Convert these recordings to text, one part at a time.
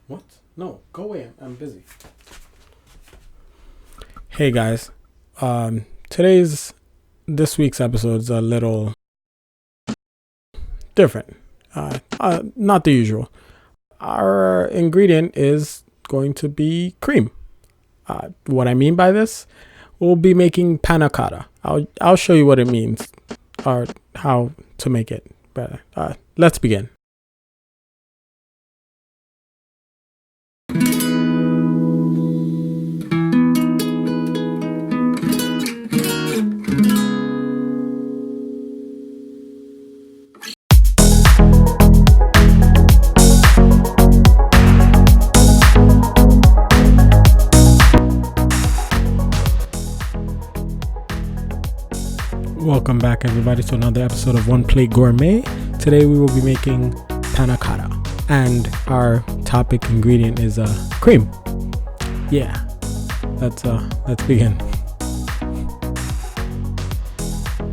What? No, go away. I'm busy. Hey guys. This week's episode is a little different. Not the usual. Our ingredient is going to be cream. What I mean by this, we'll be making panna cotta. I'll show you what it means or how to make it. But let's begin. Welcome back, everybody, to another episode of One Plate Gourmet. Today we will be making panna cotta, and our topic ingredient is cream. Yeah, let's begin.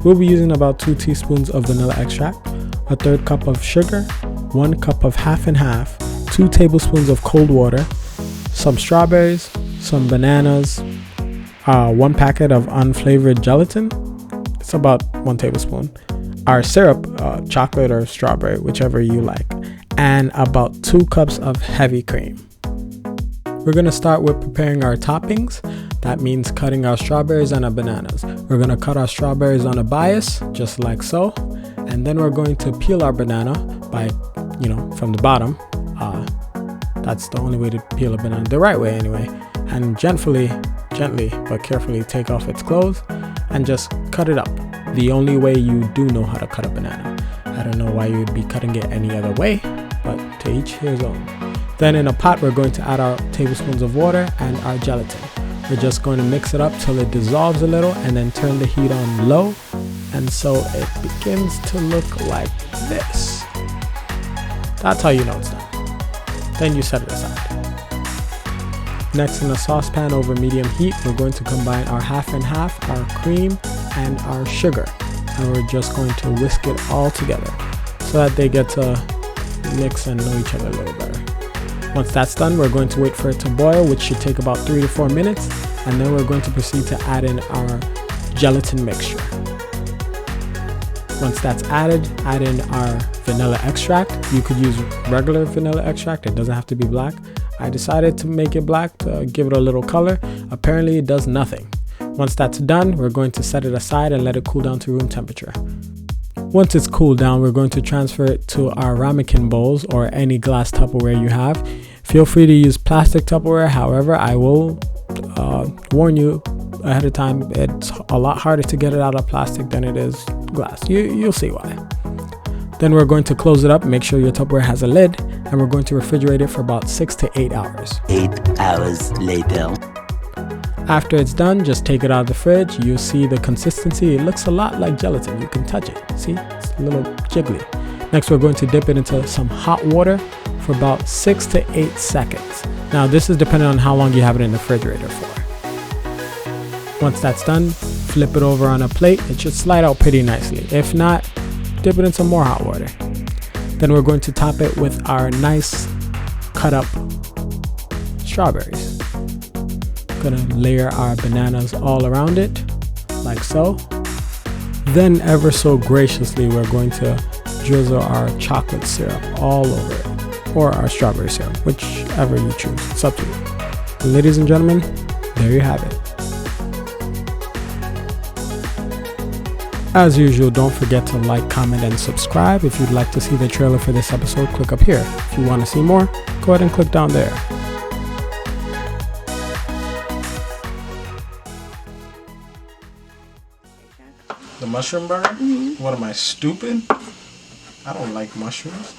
We'll be using about 2 teaspoons of vanilla extract, a 1/3 cup of sugar, 1 cup of half and half, 2 tablespoons of cold water, some strawberries, some bananas, 1 packet of unflavored gelatin. It's about 1 tablespoon. Our syrup, chocolate or strawberry, whichever you like, and about 2 cups of heavy cream. We're going to start with preparing our toppings. That means cutting our strawberries and our bananas. We're going to cut our strawberries on a bias, just like so. And then we're going to peel our banana by, from the bottom. That's the only way to peel a banana, the right way anyway. And gently, but carefully take off its clothes and just cut it up. The only way you do know how to cut a banana. I don't know why you'd be cutting it any other way, but to each his own. Then in a pot, we're going to add our tablespoons of water and our gelatin. We're just going to mix it up till it dissolves a little and then turn the heat on low. And so it begins to look like this. That's how you know it's done. Then you set it aside. Next, in a saucepan over medium heat, we're going to combine our half and half, our cream, and our sugar. And we're just going to whisk it all together so that they get to mix and know each other a little better. Once that's done, we're going to wait for it to boil, which should take about 3 to 4 minutes. And then we're going to proceed to add in our gelatin mixture. Once that's added, add in our vanilla extract. You could use regular vanilla extract. It doesn't have to be black. I decided to make it black to give it a little color. Apparently it does nothing. Once that's done, we're going to set it aside and let it cool down to room temperature. Once it's cooled down, we're going to transfer it to our ramekin bowls or any glass Tupperware you have. Feel free to use plastic Tupperware. However, I will warn you ahead of time, it's a lot harder to get it out of plastic than it is glass. You'll see why. Then we're going to close it up, make sure your Tupperware has a lid, and we're going to refrigerate it for about 6 to 8 hours. 8 hours later. After it's done, just take it out of the fridge. You'll see the consistency. It looks a lot like gelatin. You can touch it. See? It's a little jiggly. Next, we're going to dip it into some hot water for about 6 to 8 seconds. Now, this is depending on how long you have it in the refrigerator for. Once that's done, flip it over on a plate. It should slide out pretty nicely. If not, dip it in some more hot water. Then we're going to top it with our nice cut up strawberries. Gonna layer our bananas all around it, like so. Then ever so graciously, we're going to drizzle our chocolate syrup all over it, or our strawberry syrup, whichever you choose. It's up to you. Ladies and gentlemen, there you have it. As usual, don't forget to like, comment, and subscribe. If you'd like to see the trailer for this episode, click up here. If you want to see more, go ahead and click down there. The mushroom burger? Mm-hmm. What am I, stupid? I don't like mushrooms.